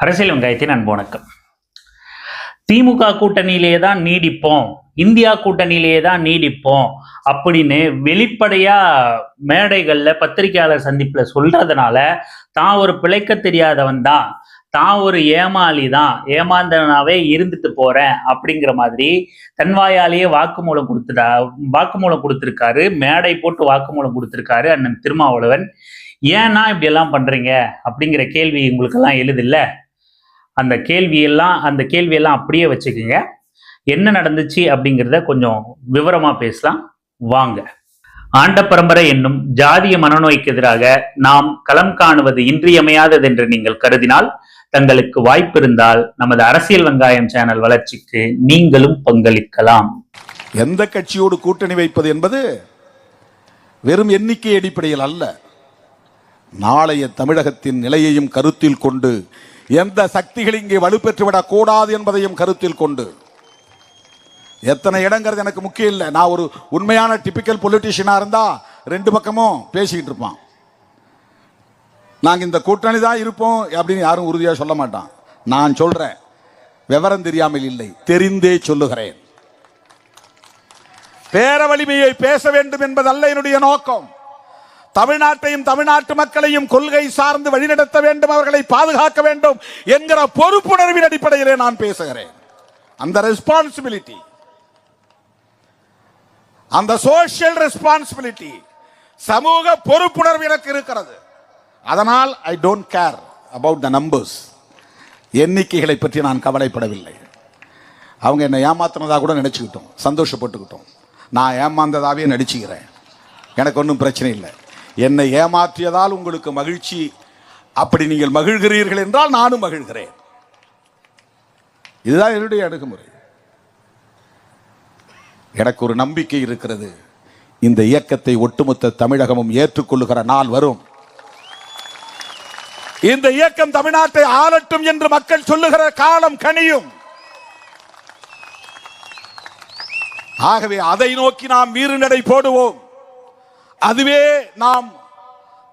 அரசியல் வெங்காயத்தின் அன்பு வணக்கம். திமுக கூட்டணியிலேயே தான் நீடிப்போம், இந்தியா கூட்டணியிலேயே தான் நீடிப்போம் அப்படின்னு வெளிப்படையா மேடைகள்ல பத்திரிகையாளர் சந்திப்புல சொல்றதுனால தான் ஒரு பிழைக்க தெரியாதவன் தான், தான் ஒரு ஏமாளி தான், ஏமாந்தனாவே இருந்துட்டு போறேன் அப்படிங்கிற மாதிரி தன்வாயாலேயே வாக்குமூலம் கொடுத்திருக்காரு. மேடை போட்டு வாக்குமூலம் கொடுத்திருக்காரு அண்ணன் திருமாவளவன். ஏன்னா இப்படி எல்லாம் பண்றீங்க அப்படிங்கிற கேள்வி உங்களுக்கெல்லாம் எழுதில்ல. அந்த கேள்வியெல்லாம் அப்படியே வச்சுக்கோங்க. என்ன நடந்துச்சு அப்படிங்கிறத கொஞ்சம் விவரமா பேசலாம் வாங்க. ஆண்ட பரம்பரை என்னும் ஜாதிய மனநோய்க்கு எதிராக நாம் களம் காணுவது இன்றியமையாதது என்று நீங்கள் கருதினால், தங்களுக்கு வாய்ப்பு இருந்தால் நமது அரசியல் வெங்காயம் சேனல் வளர்ச்சிக்கு நீங்களும் பங்களிக்கலாம். எந்த கட்சியோடு கூட்டணி வைப்பது என்பது வெறும் எண்ணிக்கை அடிப்படையில் அல்ல, நாளைய தமிழகத்தின் நிலையையும் கருத்தில் கொண்டு, எந்த சக்திகள் இங்கே வலுப்பெற்றுவிடக் கூடாது என்பதையும் கருத்தில் கொண்டு. எத்தனை இடங்கிறது எனக்கு முக்கியம் இல்லை. நான் ஒரு உண்மையான டிபிக்கல் பொலிட்டிஷியனா இருந்தா ரெண்டு பக்கமும் பேசிக்கிட்டு இருப்பான். நாங்க இந்த கூட்டணி தான் இருப்போம் அப்படின்னு யாரும் உறுதியா சொல்ல மாட்டான். நான் சொல்றேன், விவரம் தெரியாமல் இல்லை, தெரிந்தே சொல்லுகிறேன். பேர வலிமையை பேச வேண்டும் என்பதல்ல என்னுடைய நோக்கம். தமிழ்நாட்டையும் தமிழ்நாட்டு மக்களையும் கொள்கை சார்ந்து வழிநடத்த வேண்டும், அவர்களை பாதுகாக்க வேண்டும் என்கிற பொறுப்புணர்வின் அடிப்படையிலே நான் பேசுகிறேன். அந்த ரெஸ்பான்சிபிலிட்டி, அந்த சோஷியல் ரெஸ்பான்சிபிலிட்டி, சமூக பொறுப்புணர்வு எனக்கு இருக்கிறது. அதனால் I don't care about the numbers. எண்ணிக்கைகளை பற்றி நான் கவலைப்படவில்லை. அவங்க என்னை ஏமாத்தினதாக கூட நினைச்சுக்கிட்டோம், சந்தோஷப்பட்டுக்கிட்டோம். நான் ஏமாந்ததாவே நடிச்சுக்கிறேன், எனக்கு ஒன்றும் பிரச்சனை இல்லை. என்னை ஏமாற்றியதால் உங்களுக்கு மகிழ்ச்சி, அப்படி நீங்கள் மகிழ்கிறீர்கள் என்றால் நானும் மகிழ்கிறேன். இதுதான் என்னுடைய அணுகுமுறை. எனக்கு ஒரு நம்பிக்கை இருக்கிறது, இந்த இயக்கத்தை ஒட்டுமொத்த தமிழகமும் ஏற்றுக்கொள்ளுகிற நாள் வரும். இந்த இயக்கம் தமிழ்நாட்டை ஆளட்டும் என்று மக்கள் சொல்லுகிற காலம் கனியும். ஆகவே அதை நோக்கி நாம் வீறுநடை போடுவோம். அதுவே நாம்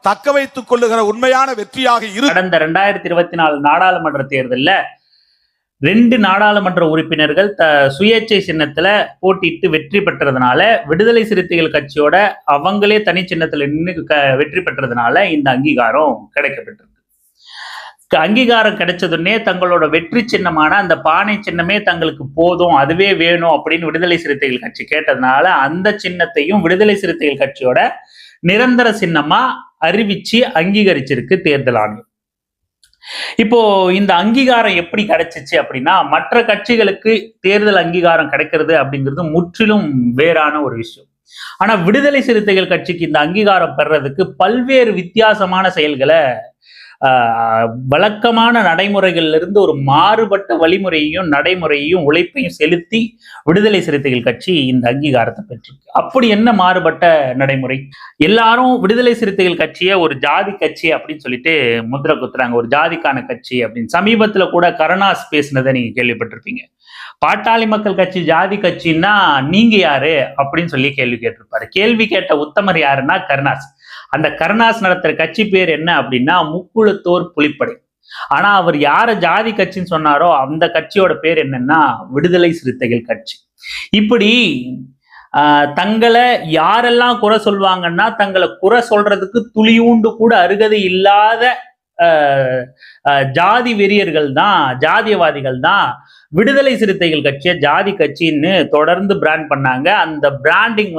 தக்க வைத்துக் கொள்ளுகிற உண்மையான வெற்றியாக இரு. கடந்த 2024 நாடாளுமன்ற தேர்தலில் 2 நாடாளுமன்ற உறுப்பினர்கள் சுயேட்சை சின்னத்துல போட்டிட்டு வெற்றி பெற்றதுனால, விடுதலை சிறுத்தைகள் கட்சியோட அவங்களே தனி சின்னத்துல நின்று வெற்றி பெற்றதுனால இந்த அங்கீகாரம் கிடைக்கப்பட்டிருக்கு. அங்கீகாரம் கிடைச்சதுன்னே தங்களோட வெற்றி சின்னமான அந்த பானை சின்னமே தங்களுக்கு போதும், அதுவே வேணும் அப்படின்னு விடுதலை சிறுத்தைகள் கட்சி கேட்டதுனால அந்த சின்னத்தையும் விடுதலை சிறுத்தைகள் கட்சியோட நிரந்தர சின்னமா அறிவிச்சு அங்கீகரிச்சிருக்கு தேர்தல் ஆணையம். இப்போ இந்த அங்கீகாரம் எப்படி கிடைச்சிச்சு அப்படின்னா, மற்ற கட்சிகளுக்கு தேர்தல் அங்கீகாரம் கிடைக்கிறது அப்படிங்கிறது முற்றிலும் வேறான ஒரு விஷயம். ஆனா விடுதலை சிறுத்தைகள் கட்சிக்கு இந்த அங்கீகாரம் பெறறதுக்கு பல்வேறு வித்தியாசமான செயல்களை, வழக்கமான நடைமுறைகள்ல இருந்து ஒரு மாறுபட்ட வழிமுறையையும் நடைமுறையையும் உழைப்பையும் செலுத்தி விடுதலை சிறுத்தைகள் கட்சி இந்த அங்கீகாரத்தை பெற்றிருக்கு. அப்படி என்ன மாறுபட்ட நடைமுறை? எல்லாரும் விடுதலை சிறுத்தைகள் கட்சியை ஒரு ஜாதி கட்சி அப்படின்னு சொல்லிட்டு முத்திரை குத்துறாங்க, ஒரு ஜாதிக்கான கட்சி அப்படின்னு. சமீபத்துல கூட கருணாஸ் பேசினதை நீங்க கேள்விப்பட்டிருப்பீங்க. பாட்டாளி மக்கள் கட்சி ஜாதி கட்சின்னா நீங்க யாரு அப்படின்னு சொல்லி கேள்வி கேட்டிருப்பாரு. கேள்வி கேட்ட உத்தமர் யாருன்னா கருணாஸ். அந்த கருணாஸ் நடத்துற கட்சி பேர் என்ன அப்படின்னா முக்குளத்தோர் புலிப்படை. ஆனா அவர் யார ஜாதி கட்சின்னு சொன்னாரோ அந்த கட்சியோட பேர் என்னன்னா விடுதலை சிறுத்தைகள் கட்சி. இப்படி தங்களை யாரெல்லாம் குறை சொல்வாங்கன்னா, தங்களை குறை சொல்றதுக்கு துளியூண்டு கூட அருகதை இல்லாத ஜாதி வெறியர்கள் தான், ஜாதியவாதிகள் தான் விடுதலை சிறுத்தைகள் கட்சியை ஜாதி கட்சின்னு தொடர்ந்து பிராண்ட் பண்ணாங்க. அந்த பிராண்டிங்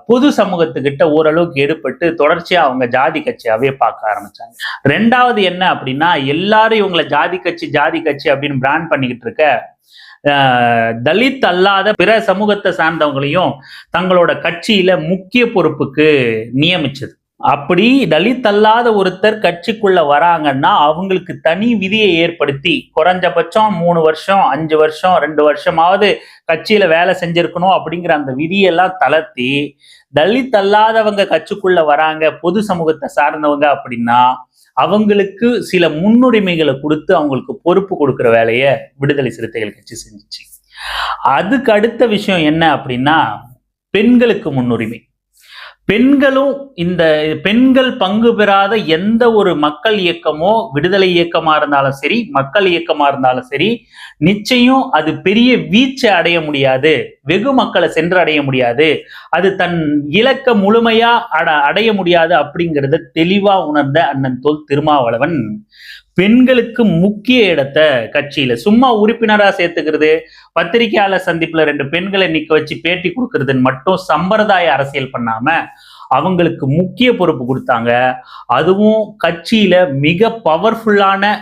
பொது சமூகத்துக்கிட்ட ஓரளவுக்கு ஏற்பட்டு தொடர்ச்சியா அவங்க ஜாதி கட்சியாவே பார்க்க ஆரம்பிச்சாங்க. 2வது என்ன அப்படின்னா, எல்லாரும் இவங்களை ஜாதி கட்சி அப்படின்னு பிராண்ட் பண்ணிக்கிட்டு இருக்க தலித் அல்லாத பிற சமூகத்தை சார்ந்தவங்களையும் தங்களோட கட்சியில முக்கிய பொறுப்புக்கு நியமிச்சது. அப்படி தலித் அல்லாத ஒருத்தர் கட்சிக்குள்ள வராங்கன்னா அவங்களுக்கு தனி விதியை ஏற்படுத்தி, குறைஞ்சபட்சம் 3 வருஷம் 5 வருஷம் 2 வருஷமாவது கட்சியில வேலை செஞ்சிருக்கணும் அப்படிங்கிற அந்த விதியெல்லாம் தளர்த்தி, தலித் அல்லாதவங்க கட்சிக்குள்ள வராங்க, பொது சமூகத்தை சார்ந்தவங்க அப்படின்னா அவங்களுக்கு சில முன்னுரிமைகளை கொடுத்து அவங்களுக்கு பொறுப்பு கொடுக்குற வேலையை விடுதலை சிறுத்தைகள் கட்சி செஞ்சுச்சு. அதுக்கு அடுத்த விஷயம் என்ன அப்படின்னா, பெண்களுக்கு முன்னுரிமை. பெண்களும் இந்த பெண்கள் பங்கு பெறாத எந்த ஒரு மக்கள் இயக்கமோ, விடுதலை இயக்கமா இருந்தாலும் சரி, மக்கள் இயக்கமா இருந்தாலும் சரி, நிச்சயம் அது பெரிய வீச்சை அடைய முடியாது, வெகு மக்களை சென்று அடைய முடியாது, அது தன் இலக்க முழுமையா அடைய முடியாது அப்படிங்கிறத தெளிவா உணர்ந்த அண்ணன் தொல் திருமாவளவன் பெண்களுக்கு முக்கிய இடத்தை கட்சியில சும்மா உறுப்பினரா சேர்த்துக்கிறது, பத்திரிகையாளர் சந்திப்புல 2 பெண்களை நிக்க வச்சு பேட்டி கொடுக்கறதுன்னு மட்டும் சம்பிரதாய அரசியல் பண்ணாம அவங்களுக்கு முக்கிய பொறுப்பு கொடுத்தாங்க. அதுவும் கட்சியில மிக பவர்ஃபுல்லான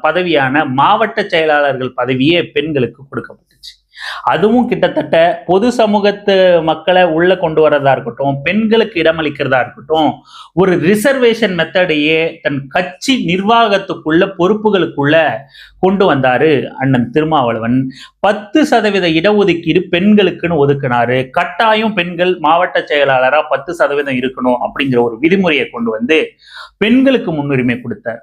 பதவியான மாவட்ட செயலாளர்கள் பதவியே பெண்களுக்கு கொடுக்கப்பட்டுச்சு. அதுவும் கிட்டத்தட்ட பொது சமூகத்து மக்களை உள்ள கொண்டு வரதா இருக்கட்டும், பெண்களுக்கு இடமளிக்கிறதா இருக்கட்டும், ஒரு ரிசர்வேஷன் மெத்தடையே தன் கட்சி நிர்வாகத்துக்குள்ள பொறுப்புகளுக்குள்ள கொண்டு வந்தாரு அண்ணன் திருமாவளவன். 10% இடஒதுக்கீடு பெண்களுக்குன்னு ஒதுக்கினாரு. கட்டாயம் பெண்கள் மாவட்ட செயலாளரா 10% இருக்கணும் அப்படிங்கிற ஒரு விதிமுறையை கொண்டு வந்து பெண்களுக்கு முன்னுரிமை கொடுத்தார்.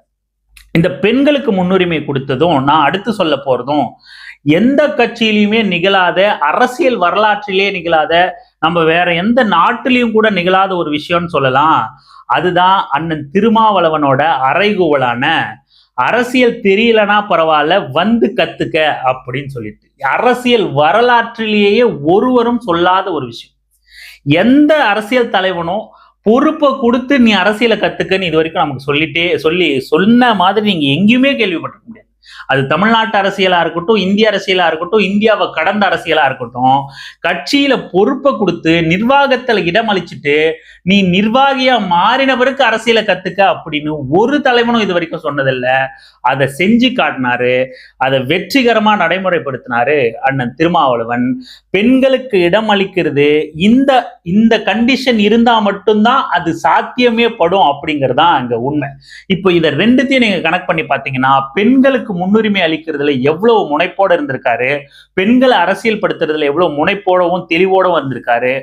இந்த பெண்களுக்கு முன்னுரிமை கொடுத்ததும் நான் அடுத்து சொல்ல போறதும் எந்த கட்சியிலுமே நிகழாத, அரசியல் வரலாற்றிலே நிகழாத, நம்ம வேற எந்த நாட்டிலையும் கூட நிகழாத ஒரு விஷயம்னு சொல்லலாம். அதுதான் அண்ணன் திருமாவளவனோட அறைகூவலான அரசியல் தெரியலனா பரவாயில்ல வந்து கத்துக்க அப்படின்னு சொல்லிட்டு, அரசியல் வரலாற்றிலேயே ஒருவரும் சொல்லாத ஒரு விஷயம். எந்த அரசியல் தலைவனும் பொறுப்பை கொடுத்து நீ அரசியலை கத்துக்கன்னு இது வரைக்கும் நமக்கு சொன்ன மாதிரி நீங்க எங்கேயுமே கேள்விப்பட்டிருக்க முடியாது. அது தமிழ்நாட்டு அரசியலா இருக்கட்டும், இந்திய அரசியலா இருக்கட்டும், இந்தியாவை கடந்த அரசியலா இருக்கட்டும், கட்சியில பொறுப்பை கொடுத்து நிர்வாகத்துல இடம் அளிச்சுட்டு நீ நிர்வாகியா மாறின பிறகு அரசியலை கத்துக்க அப்படின்னு ஒரு தலைவனும் இது வரைக்கும் சொன்னதில்லை. அதை செஞ்சு காட்டினாரு, அதை வெற்றிகரமா நடைமுறைப்படுத்தினாரு அண்ணன் திருமாவளவன். பெண்களுக்கு இடம் அளிக்கிறது இந்த கண்டிஷன் இருந்தா மட்டும்தான் அது சாத்தியமே படும் அப்படிங்கறதுதான் அங்க உண்மை. இப்போ இதை 2த்தையும் நீங்க கனெக்ட் பண்ணி பாத்தீங்கன்னா, பெண்களுக்கு முன்னுரிமை அளிக்கிறதுல எவ்வளவு முனைப்போட இருந்திருக்காரு, பெண்களை அரசியல் படுத்துறதுல எவ்வளவு முனைப்போடவும் தெளிவோடவும் இருந்திருக்காரு.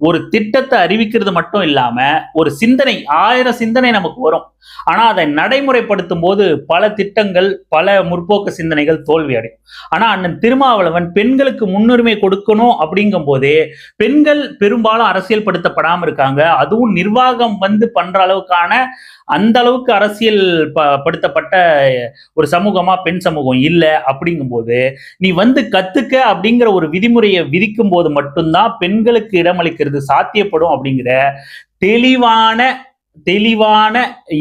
ஒரு திட்டத்தை அறிவிக்கிறது மட்டும் இல்லாம ஒரு சிந்தனை, 1000 சிந்தனை நமக்கு வரும், ஆனா அதை நடைமுறைப்படுத்தும் போது பல திட்டங்கள், பல முற்போக்கு சிந்தனைகள் தோல்வி அடையும். ஆனா அண்ணன் திருமாவளவன் பெண்களுக்கு முன்னுரிமை கொடுக்கணும் அப்படிங்கும் போதே பெண்கள் பெரும்பாலும் அரசியல் படுத்தப்படாம இருக்காங்க. அதுவும் நிர்வாகம் வந்து பண்ற அளவுக்கான அந்த அளவுக்கு அரசியல் படுத்தப்பட்ட ஒரு சமூகமா பெண் சமூகம் இல்லை. அப்படிங்கும் போது நீ வந்து கத்துக்க அப்படிங்கிற ஒரு விதிமுறையை விதிக்கும் போது மட்டும்தான் பெண்களுக்கு இடமளிக்கிறது சாத்தியப்படும் அப்படிங்கிற தெளிவான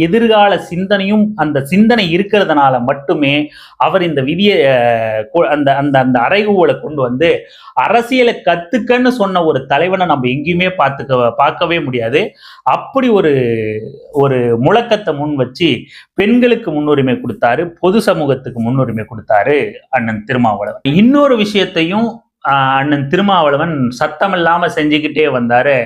எதிர்கால சிந்தனையும் அந்த சிந்தனை இருக்கிறதுனால மட்டுமே அவர் இந்த விதியை அந்த அந்த அந்த அறைகூவலை கொண்டு வந்து அரசியலை கத்துக்கன்னு சொன்ன ஒரு தலைவனை நம்ம எங்கேயுமே பார்க்கவே முடியாது. அப்படி ஒரு முழக்கத்தை முன் வச்சு பெண்களுக்கு முன்னுரிமை கொடுத்தாரு, பொது சமூகத்துக்கு முன்னுரிமை கொடுத்தாரு அண்ணன் திருமாவளவன். இன்னொரு விஷயத்தையும் அண்ணன் திருமாவளவன் சத்தமில்லாம செஞ்சுக்கிட்டே வந்தாரு.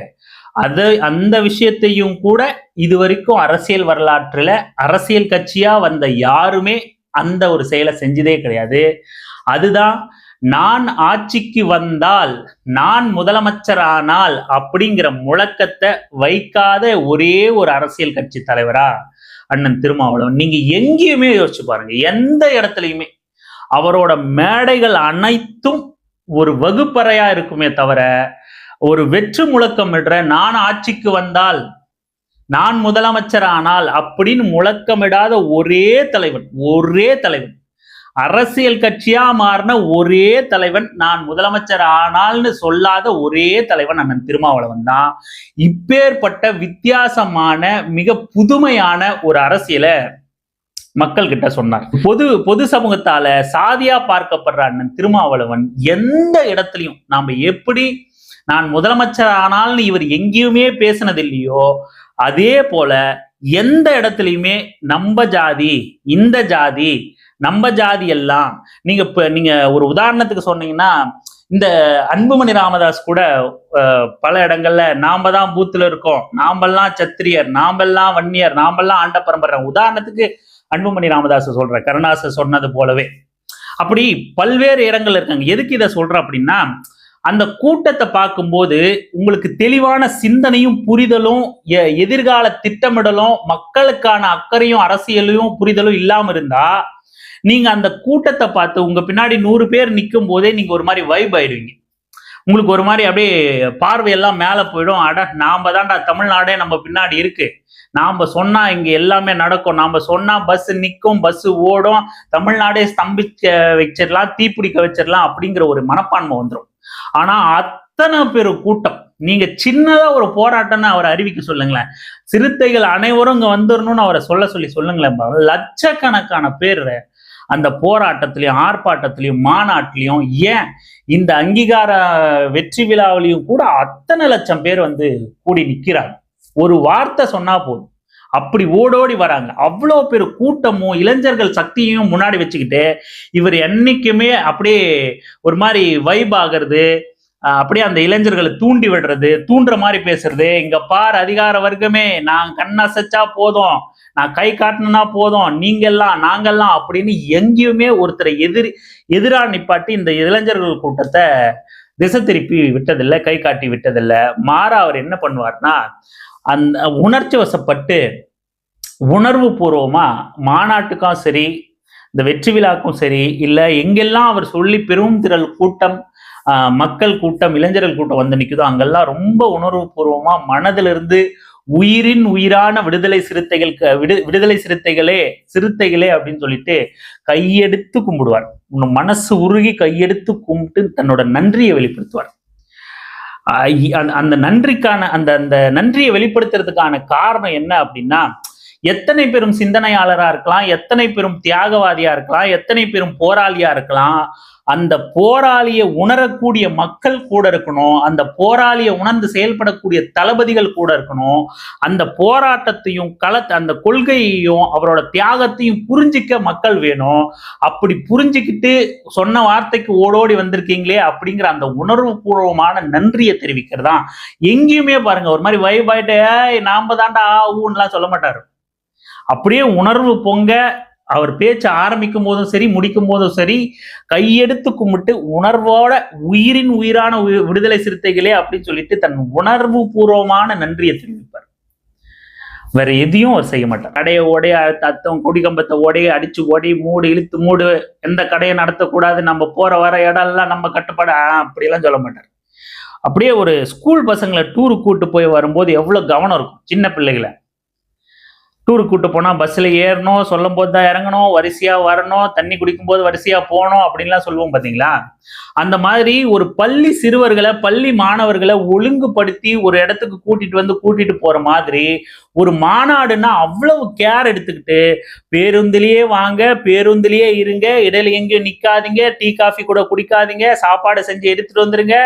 அந்த விஷயத்தையும் கூட இதுவரைக்கும் அரசியல் வரலாற்றுல அரசியல் கட்சியா வந்த யாருமே அந்த ஒரு செயலை செஞ்சதே கிடையாது. அதுதான் நான் ஆட்சிக்கு வந்தால், நான் முதலமைச்சரானால் அப்படிங்கிற முழக்கத்தை வைக்காத ஒரே ஒரு அரசியல் கட்சி தலைவரா அண்ணன் திருமாவளவன். நீங்க எங்கேயுமே யோசிச்சு பாருங்க, எந்த இடத்துலையுமே அவரோட மேடைகள் அனைத்தும் ஒரு வகுப்பறையா இருக்குமே தவிர ஒரு வெற்று முழக்கம் இடுற நான் ஆட்சிக்கு வந்தால், நான் முதலமைச்சர் ஆனால் அப்படின்னு முழக்கமிடாத ஒரே தலைவன், அரசியல் கட்சியா மாறின ஒரே தலைவன், நான் முதலமைச்சர் ஆனால்னு சொல்லாத ஒரே தலைவன் அண்ணன் திருமாவளவன் தான். இப்பேற்பட்ட வித்தியாசமான மிக புதுமையான ஒரு அரசியலை மக்கள் கிட்ட சொன்னார். பொது சமூகத்தால சாதியா பார்க்கப்படுற அண்ணன் திருமாவளவன் எந்த இடத்துலையும் நாம எப்படி நான் முதலமைச்சர் ஆனால்னு இவர் எங்கேயுமே பேசினது இல்லையோ, அதே போல எந்த இடத்துலையுமே நம்ம ஜாதி, இந்த ஜாதி, நம்ம ஜாதி எல்லாம் நீங்க ஒரு உதாரணத்துக்கு சொன்னீங்கன்னா, இந்த அன்புமணி ராமதாஸ் கூட பல இடங்கள்ல நாம தான் பூத்துல இருக்கோம், நாமெல்லாம் சத்திரியர், நாமெல்லாம் வன்னியர், நாமெல்லாம் ஆண்ட பரம்பரை, உதாரணத்துக்கு அன்புமணி ராமதாஸ் சொல்ற, கருணாசர் சொன்னது போலவே அப்படி பல்வேறு இடங்கள்ல இருக்காங்க. எதுக்கு இதை சொல்ற அப்படின்னா, அந்த கூட்டத்தை பார்க்கும்போது உங்களுக்கு தெளிவான சிந்தனையும் புரிதலும், எதிர்கால திட்டமிடலும், மக்களுக்கான அக்கறையும் அரசியலையும் புரிதலும் இல்லாம இருந்தா நீங்க அந்த கூட்டத்தை பார்த்து உங்க பின்னாடி 100 பேர் நிற்கும் போதே நீங்க ஒரு மாதிரி வைப் ஆயிடுவீங்க. உங்களுக்கு ஒரு மாதிரி அப்படியே பார்வையெல்லாம் மேல போயிடும். அட நாம தான்டா தமிழ்நாடே நம்ம பின்னாடி இருக்கு, நாம சொன்னா இங்க எல்லாமே நடக்கும், நாம சொன்னா பஸ் நிற்கும், பஸ் ஓடும், தமிழ்நாடே ஸ்தம்பிக்க வச்சிடலாம், தீப்பிடிக்க வச்சிடலாம் அப்படிங்கிற ஒரு மனப்பான்மை வந்துடும். ஆனா அத்தனை பேரு கூட்டம், நீங்க சின்னதா ஒரு போராட்டம்னு அவரை அறிவிக்க சொல்லுங்களேன், சிறுத்தைகள் அனைவரும் இங்க வந்துடணும்னு அவரை சொல்லுங்களேன், லட்சக்கணக்கான பேர் அந்த போராட்டத்திலையும் ஆர்ப்பாட்டத்திலையும் மாநாட்டிலையும், ஏன் இந்த அங்கீகார வெற்றி விழாவிலையும் கூட அத்தனை லட்சம் பேர் வந்து கூடி நிக்கிறாங்க. ஒரு வார்த்தை சொன்னா போதும், அப்படி ஓடோடி வராங்க. அவ்வளோ பேர் கூட்டமும் இளைஞர்கள் சக்தியையும் முன்னாடி வச்சுக்கிட்டு இவர் என்னைக்குமே அப்படியே ஒரு மாதிரி வைப் ஆகிறது, அப்படியே அந்த இளைஞர்களை தூண்டி விடுறது, தூண்டுற மாதிரி பேசுறது. இங்க பார் அதிகார வர்க்கமே, நான் கண்ணசைச்சா போதும், நான் கை காட்டினா போதும், நீங்கெல்லாம் நாங்கெல்லாம் அப்படின்னு எங்கேயுமே ஒருத்தரை எதிரா நிப்பாட்டி இந்த இளைஞர்கள் கூட்டத்தை திசை திருப்பி விட்டதில்லை, கை காட்டி விட்டதில்லை. மாறா அவர் என்ன பண்ணுவார்னா, அந்த உணர்ச்சி வசப்பட்டு உணர்வு பூர்வமா மாநாட்டுக்கும் சரி, இந்த வெற்றி விழாக்கும் சரி, இல்லை எங்கெல்லாம் அவர் சொல்லி பெரும் திரள் கூட்டம், மக்கள் கூட்டம், இளைஞர்கள் கூட்டம் வந்து நிற்குதோ அங்கெல்லாம் ரொம்ப உணர்வு பூர்வமா மனதிலிருந்து உயிரின் உயிரான விடுதலை சிறுத்தைகளே அப்படின்னு சொல்லிட்டு கையெடுத்து கும்பிடுவார். மனசு உருகி கையெடுத்து கும்பிட்டு தன்னோட நன்றியை வெளிப்படுத்துவார். அந்த நன்றிக்கான அந்த நன்றியை வெளிப்படுத்துறதுக்கான காரணம் என்ன அப்படின்னா, எத்தனை பெரும் சிந்தனையாளரா இருக்கலாம், எத்தனை பெரும் தியாகவாதியா இருக்கலாம், எத்தனை பெரும் போராளியா இருக்கலாம், அந்த போராளியை உணரக்கூடிய மக்கள் கூட இருக்கணும், அந்த போராளியை உணர்ந்து செயல்படக்கூடிய தளபதிகள் கூட இருக்கணும், அந்த போராட்டத்தையும் அந்த கொள்கையையும் அவரோட தியாகத்தையும் புரிஞ்சிக்க மக்கள் வேணும். அப்படி புரிஞ்சுக்கிட்டு சொன்ன வார்த்தைக்கு ஓடோடி வந்திருக்கீங்களே அப்படிங்கிற அந்த உணர்வு பூர்வமான நன்றியை தெரிவிக்கிறதா. எங்கேயுமே பாருங்க ஒரு மாதிரி வைபாயிட்டு நாம தாண்டா ஊன்னுலாம் சொல்ல மாட்டாரு. அப்படியே உணர்வு பொங்க அவர் பேச்ச ஆரம்பிக்கும் போதும் சரி, முடிக்கும் போதும் சரி, கையெடுத்து கும்பிட்டு உணர்வோட உயிரின் உயிரான விடுதலை சிறுத்தைகளே அப்படின்னு சொல்லிட்டு தன் உணர்வு பூர்வமான நன்றியை தெரிவிப்பார். வேற எதையும் அவர் செய்ய மாட்டார். கடையை ஓடைய அத்தம் கொடிக்கம்பத்தை ஓடைய அடிச்சு ஓடி மூடு இழுத்து மூடு, எந்த கடையை நடத்தக்கூடாது, நம்ம போற வர இடம் எல்லாம் நம்ம கட்டுப்பாடு, அப்படியெல்லாம் சொல்ல மாட்டார். அப்படியே ஒரு ஸ்கூல் பசங்களை டூருக்கு கூட்டு போய் வரும்போது எவ்வளவு கவனம் இருக்கும், சின்ன பிள்ளைகளை டூருக்கு கூட்டு போனா பஸ்ல ஏறணும், சொல்லும் போது தான் இறங்கணும், வரிசையா வரணும், தண்ணி குடிக்கும் போது வரிசையா போகணும் அப்படின்லாம் சொல்லுவோம் பாத்தீங்களா. அந்த மாதிரி ஒரு பள்ளி சிறுவர்களை, பள்ளி மாணவர்களை ஒழுங்குபடுத்தி ஒரு இடத்துக்கு கூட்டிட்டு போற மாதிரி ஒரு மாநாடுன்னா அவ்வளவு கேர் எடுத்துக்கிட்டு, பேருந்துலயே வாங்க, பேருந்துலயே இருங்க, இடையில எங்கேயும் நிக்காதீங்க, டீ காஃபி கூட குடிக்காதீங்க, சாப்பாடு செஞ்சு எடுத்துட்டு வந்துருங்க,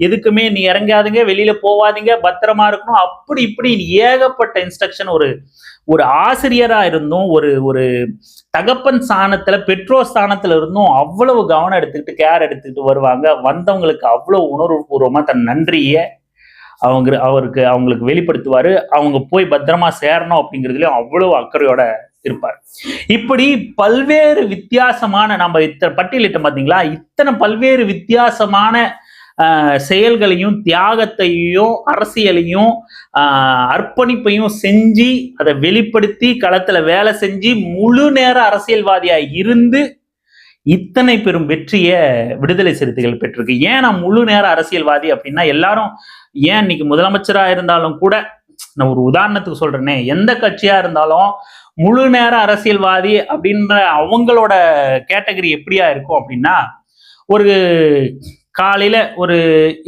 எதுக்குமே நீ இறங்காதீங்க, வெளியில போவாதீங்க, பத்திரமா இருக்கணும், அப்படி இப்படி ஏகப்பட்ட இன்ஸ்ட்ரக்ஷன். ஒரு ஆசிரியரா இருந்தும், ஒரு தகப்பன் ஸ்தானத்துல, பெற்றோர் ஸ்தானத்துல இருந்தும் அவ்வளவு கவனம் எடுத்துக்கிட்டு கேர் எடுத்துக்கிட்டு வருவாங்க. வந்தவங்களுக்கு அவ்வளவு உணர்வு பூர்வமா தன் நன்றியை அவங்களுக்கு வெளிப்படுத்துவாரு. அவங்க போய் பத்திரமா சேரணும் அப்படிங்கிறதுலயும் அவ்வளவு அக்கறையோட இருப்பார். இப்படி பல்வேறு வித்தியாசமான, நம்ம இத்தனை பட்டியலிட்ட பாத்தீங்களா, இத்தனை பல்வேறு வித்தியாசமான செயல்களையும் தியாகத்தையும் அரசியலையும் அர்ப்பணிப்பையும் செஞ்சு அதை வெளிப்படுத்தி களத்துல வேலை செஞ்சு முழு நேர அரசியல்வாதியா இருந்து இத்தனை பெரும் வெற்றியை விடுதலை சிறுத்தைகள் பெற்றிருக்கு. ஏன் நான் முழு நேர அரசியல்வாதி அப்படின்னா, எல்லாரும் ஏன் இன்னைக்கு முதலமைச்சரா இருந்தாலும் கூட, நான் ஒரு உதாரணத்துக்கு சொல்றேனே, எந்த கட்சியா இருந்தாலும் முழு நேர அரசியல்வாதி அப்படின்ற அவங்களோட கேட்டகரி எப்படியா இருக்கும் அப்படின்னா, ஒரு காலையில ஒரு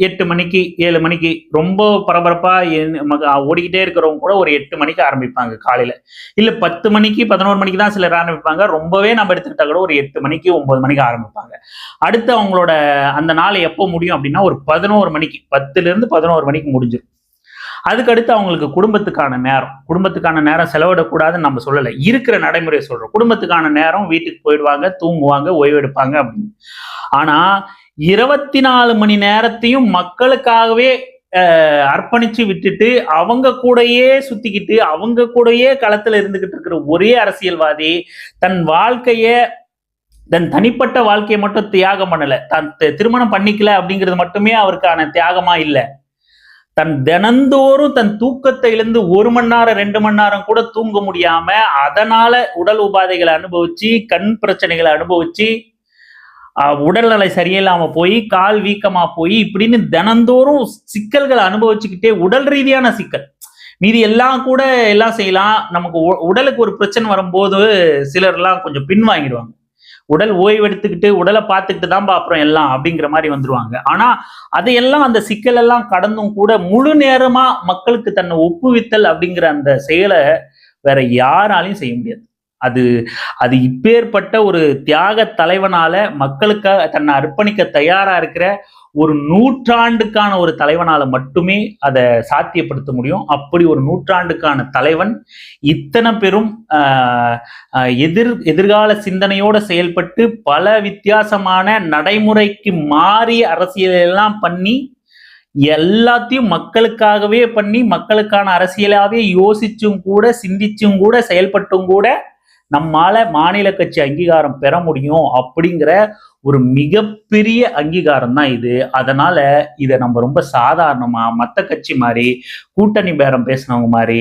8 மணிக்கு 7 மணிக்கு ரொம்ப பரபரப்பா ஓடிக்கிட்டே இருக்கிறவங்க கூட ஒரு 8 மணிக்கு ஆரம்பிப்பாங்க காலையில. இல்ல 10 மணிக்கு 11 மணிக்கு தான் சிலர் ஆரம்பிப்பாங்க. ரொம்பவே நம்ம எடுத்துக்கிட்டா கூட ஒரு 8 மணிக்கு 9 மணிக்கு ஆரம்பிப்பாங்க. அடுத்து அவங்களோட அந்த நாள் எப்போ முடியும் அப்படின்னா ஒரு 11 மணிக்கு, 10 மணிக்கு முடிஞ்சிடும். அதுக்கடுத்து அவங்களுக்கு குடும்பத்துக்கான நேரம் செலவிடக்கூடாதுன்னு நம்ம சொல்லலை, இருக்கிற நடைமுறையை சொல்றோம். குடும்பத்துக்கான நேரம், வீட்டுக்கு போயிடுவாங்க, தூங்குவாங்க, ஓய்வு எடுப்பாங்க அப்படின்னு. ஆனா 24 மணி நேரத்தையும் மக்களுக்காகவே அர்ப்பணிச்சு விட்டுட்டு அவங்க கூடயே சுத்திக்கிட்டு அவங்க கூடயே களத்துல இருந்துகிட்டு இருக்கிற ஒரே அரசியல்வாதி தன் தனிப்பட்ட வாழ்க்கையை மட்டும் தியாகம் பண்ணல, தான் திருமணம் பண்ணிக்கல அப்படிங்கிறது மட்டுமே அவருக்கான தியாகமா இல்லை, தன் தினந்தோறும் தன் தூக்கத்தை இழந்து 1 மணி நேரம் 2 மணி நேரம் கூட தூங்க முடியாம அதனால உடல் உபாதைகளை அனுபவிச்சு, கண் பிரச்சனைகளை அனுபவிச்சு, உடல்நிலை சரியில்லாம போய் கால் வீக்கமா போய் இப்படின்னு தினந்தோறும் சிக்கல்களை அனுபவிச்சுக்கிட்டே உடல் ரீதியான சிக்கல். மீதி எல்லாம் கூட எல்லாம் செய்யலாம். நமக்கு உடலுக்கு ஒரு பிரச்சனை வரும்போது சிலர்லாம் கொஞ்சம் பின்வாங்கிடுவாங்க. உடல் ஓய்வு எடுத்துக்கிட்டு உடலை பார்த்துக்கிட்டு தான் அப்புறம் எல்லாம் அப்படிங்கிற மாதிரி வந்துருவாங்க. ஆனா அதையெல்லாம் அந்த சிக்கல் எல்லாம் கடந்தும் கூட முழு நேரமா மக்களுக்கு தன்னை ஒப்புவித்தல் அப்படிங்கிற அந்த செயலை வேற யாராலையும் செய்ய முடியாது. அது அது இப்பேற்பட்ட ஒரு தியாக தலைவனால மக்களுக்காக தன்னை அர்ப்பணிக்க தயாரா இருக்கிற ஒரு நூற்றாண்டுக்கான ஒரு தலைவனால மட்டுமே அதை சாத்தியப்படுத்த முடியும். அப்படி ஒரு நூற்றாண்டுக்கான தலைவன் இத்தனை பெரும் எதிர்கால சிந்தனையோட செயல்பட்டு பல வித்தியாசமான நடைமுறைக்கு மாறிய அரசியலெல்லாம் பண்ணி எல்லாத்தையும் மக்களுக்காகவே பண்ணி மக்களுக்கான அரசியலாவே யோசிச்சும் கூட சிந்திச்சும் கூட செயல்பட்டும் கூட நம்மால மாநில கட்சி அங்கீகாரம் பெற முடியும் அப்படிங்கிற ஒரு மிகப்பெரிய அங்கீகாரம் தான் இது. அதனால இதை நம்ம ரொம்ப சாதாரணமா மற்ற கட்சி மாதிரி கூட்டணி பேரம் பேசினவங்க மாதிரி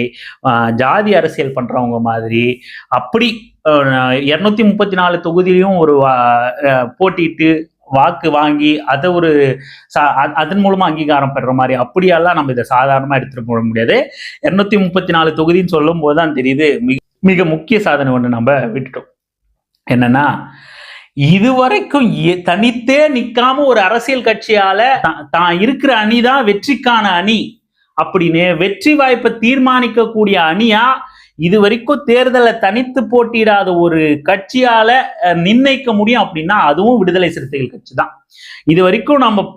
ஜாதி அரசியல் பண்றவங்க மாதிரி அப்படி 234 தொகுதியிலையும் ஒரு போட்டிட்டு வாக்கு வாங்கி அதை ஒரு அதன் மூலமா அங்கீகாரம் பெற மாதிரி அப்படியெல்லாம் நம்ம இதை சாதாரணமா எடுத்துட்டு போட முடியாது. 234 தொகுதின்னு சொல்லும் போதுதான் தெரியுது மிக முக்கிய சாதனை ஒன்று நம்ம விட்டுட்டோம். என்னன்னா, இதுவரைக்கும் தனித்தே நிக்காம ஒரு அரசியல் கட்சியால தான் இருக்கிற அணிதான் வெற்றிக்கான அணி அப்படின்னு வெற்றி வாய்ப்பை தீர்மானிக்கக்கூடிய அணியா இது வரைக்கும் தேர்தலை தனித்து போட்டியிடாத ஒரு கட்சியால நிர்ணயிக்க முடியும் அப்படின்னா அதுவும் விடுதலை சிறுத்தைகள் கட்சி தான். இது வரைக்கும் நம்ம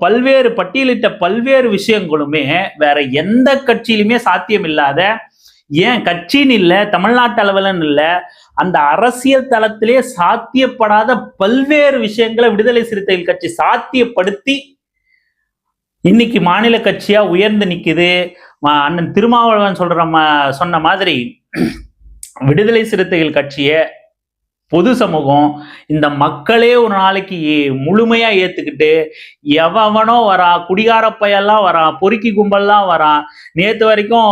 பட்டியலிட்ட பல்வேறு விஷயங்களுமே வேற எந்த கட்சியிலுமே சாத்தியம் இல்லாத, ஏன் கட்சின்னு இல்லை தமிழ்நாட்டு அளவில்னு இல்லை, அந்த அரசியல் தளத்திலே சாத்தியப்படாத பல்வேறு விஷயங்களை விடுதலை சிறுத்தைகள் கட்சி சாத்தியப்படுத்தி இன்னைக்கு மாநில கட்சியா உயர்ந்து நிக்குது. அண்ணன் திருமாவளவன் சொன்ன மாதிரி விடுதலை சிறுத்தைகள் கட்சியை பொது சமூகம் இந்த மக்களே ஒரு நாளைக்கு முழுமையா ஏத்துக்கிட்டு எவனோ வரான், குடிகார பையெல்லாம் வரான், பொறுக்கி கும்பல்லாம் வரான், நேத்து வரைக்கும்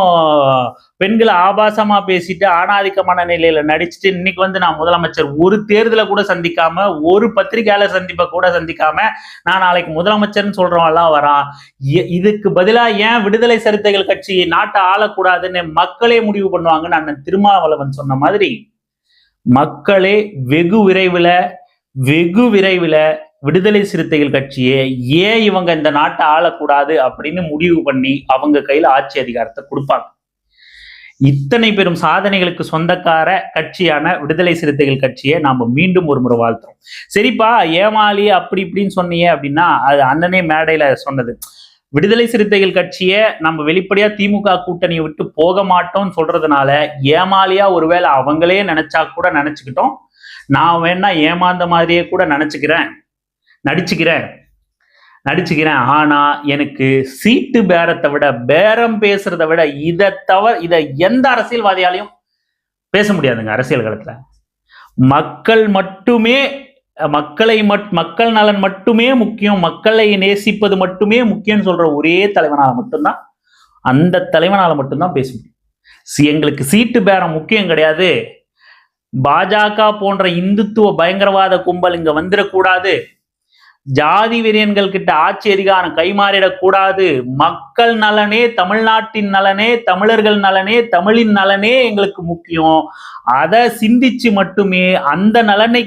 பெண்களை ஆபாசமா பேசிட்டு ஆணாதிக்கமான நிலையில நடிச்சுட்டு இன்னைக்கு நான் முதலமைச்சர் ஒரு தேர்தலை கூட சந்திக்காம ஒரு பத்திரிகையாளர் சந்திப்பை கூட சந்திக்காம நான் நாளைக்கு முதலமைச்சர்னு சொல்றவெல்லாம் வரான். இதுக்கு பதிலா ஏன் விடுதலை சிறுத்தைகள் கட்சி நாட்டை ஆளக்கூடாதுன்னு மக்களே முடிவு பண்ணுவாங்கன்னு அண்ணன் திருமாவளவன் சொன்ன மாதிரி மக்களே வெகு விரைவில் விடுதலை சிறுத்தைகள் கட்சியே ஏன் இவங்க இந்த நாட்டை ஆளக்கூடாது அப்படின்னு முடிவு பண்ணி அவங்க கையில ஆட்சி அதிகாரத்தை கொடுப்பாங்க. இத்தனை பெரும் சாதனைகளுக்கு சொந்தக்கார கட்சியான விடுதலை சிறுத்தைகள் கட்சியை நாம மீண்டும் ஒரு முறை வாழ்த்துறோம். சரிப்பா, ஏமாளி அப்படி இப்படின்னு சொன்னீங்க அப்படின்னா அது அண்ணனே மேடையில சொன்னது. விடுதலை சிறுத்தைகள் கட்சியை நம்ம வெளிப்படையா திமுக கூட்டணியை விட்டு போக மாட்டோம்னு சொல்றதுனால ஏமாலியா ஒருவேளை அவங்களே நினைச்சா கூட நினைச்சுக்கிட்டோம். நான் வேணா ஏமாந்த மாதிரியே கூட நடிச்சுக்கிறேன். ஆனா எனக்கு சீட்டு பேரத்தை விட, பேரம் பேசுறதை விட இதை எந்த அரசியல்வாதியாலையும் பேச முடியாதுங்க. அரசியல் களத்துல மக்கள் நலன் மட்டுமே முக்கியம், மக்களை நேசிப்பது மட்டுமே முக்கியம் சொல்ற ஒரே தலைவனால மட்டும்தான், அந்த தலைவனால மட்டும்தான் பேச முடியும். எங்களுக்கு சீட்டு பேரம் முக்கியம் கிடையாது, பாஜக போன்ற இந்துத்துவ பயங்கரவாத கும்பல் இங்க வந்துடக்கூடாது, ஜாதி வெறியன்கள் கிட்ட ஆட்சி அதிகாரம் கைமாறிடக்கூடாது, மக்கள் நலனே, தமிழ்நாட்டின் நலனே, தமிழர்கள் நலனே, தமிழின் நலனே எங்களுக்கு முக்கியம். அதை சிந்திச்சு மட்டுமே அந்த நலனை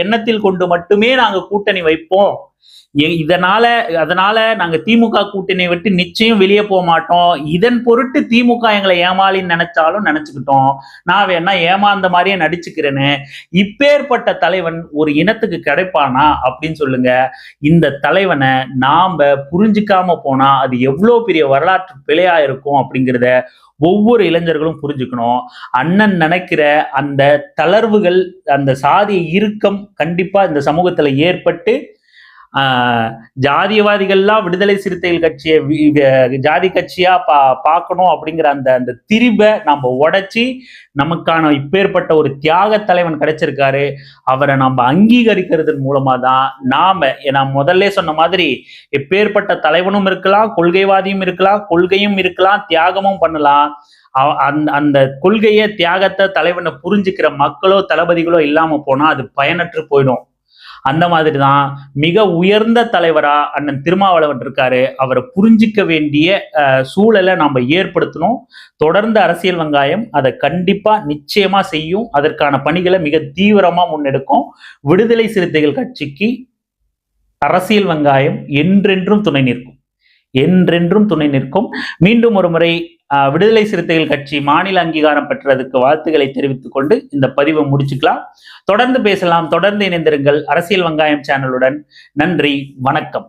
எண்ணத்தில் கொண்டு மட்டுமே நாங்க கூட்டணி வைப்போம். அதனால நாங்க திமுக கூட்டணியை விட்டு நிச்சயம் வெளியே போக மாட்டோம். இதன் பொருட்டு திமுக எங்களை ஏமாளின்னு நினைச்சாலும் நினைச்சுக்கிட்டோம், நான் வேணா ஏமாந்த மாதிரியே நடிச்சுக்கிறேன்னு இப்பேற்பட்ட தலைவன் ஒரு இனத்துக்கு கிடைப்பானா அப்படின்னு சொல்லுங்க. இந்த தலைவனை நாம புரிஞ்சுக்காம போனா அது எவ்வளவு பெரிய வரலாற்று பிழையா இருக்கும் அப்படிங்கிறத ஒவ்வொரு இளைஞர்களும் புரிஞ்சுக்கணும். அண்ணன் நினைக்கிற அந்த தளர்வுகள், அந்த சாதிய இறுக்கம் கண்டிப்பா இந்த சமூகத்துல ஏற்பட்டு ஜாதியவாதிகள்லாம் விடுதலை சிறுத்தைகள் கட்சியை ஜாதி கட்சியா பார்க்கணும் அப்படிங்கிற அந்த திரிபை நம்ம உடைச்சி நமக்கான இப்பேற்பட்ட ஒரு தியாக தலைவன் கிடைச்சிருக்காரு. அவரை நம்ம அங்கீகரிக்கிறதன் மூலமா தான் நான் முதல்ல சொன்ன மாதிரி எப்பேற்பட்ட தலைவனும் இருக்கலாம், கொள்கைவாதியும் இருக்கலாம், கொள்கையும் இருக்கலாம், தியாகமும் பண்ணலாம். அந்த கொள்கையை, தியாகத்தை, தலைவனை புரிஞ்சுக்கிற மக்களோ தளபதிகளோ இல்லாம போனா அது பயனற்று போயிடும். அந்த மாதிரி தான் மிக உயர்ந்த தலைவரா அண்ணன் திருமாவளவன் இருக்காரு. அவரை புரிஞ்சிக்க வேண்டிய சூழலை நாம ஏற்படுத்தணும். தொடர்ந்து அரசியல் வெங்காயம் அதை கண்டிப்பா நிச்சயமா செய்யும். அதற்கான பணிகளை மிக தீவிரமா முன்னெடுக்கும். விடுதலை சிறுத்தைகள் கட்சிக்கு அரசியல் வெங்காயம் என்றென்றும் துணை நிற்கும், என்றென்றும் துணை நிற்கும். மீண்டும் ஒரு முறை விடுதலை சிறுத்தைகள் கட்சி மாநில அங்கீகாரம் பெற்றதுக்கு வாழ்த்துக்களை தெரிவித்துக் கொண்டு இந்த பதிவை முடிச்சுக்கலாம். தொடர்ந்து பேசலாம், தொடர்ந்து இணைந்திருங்கள் அரசியல் வெங்காயம் சேனலுடன். நன்றி, வணக்கம்.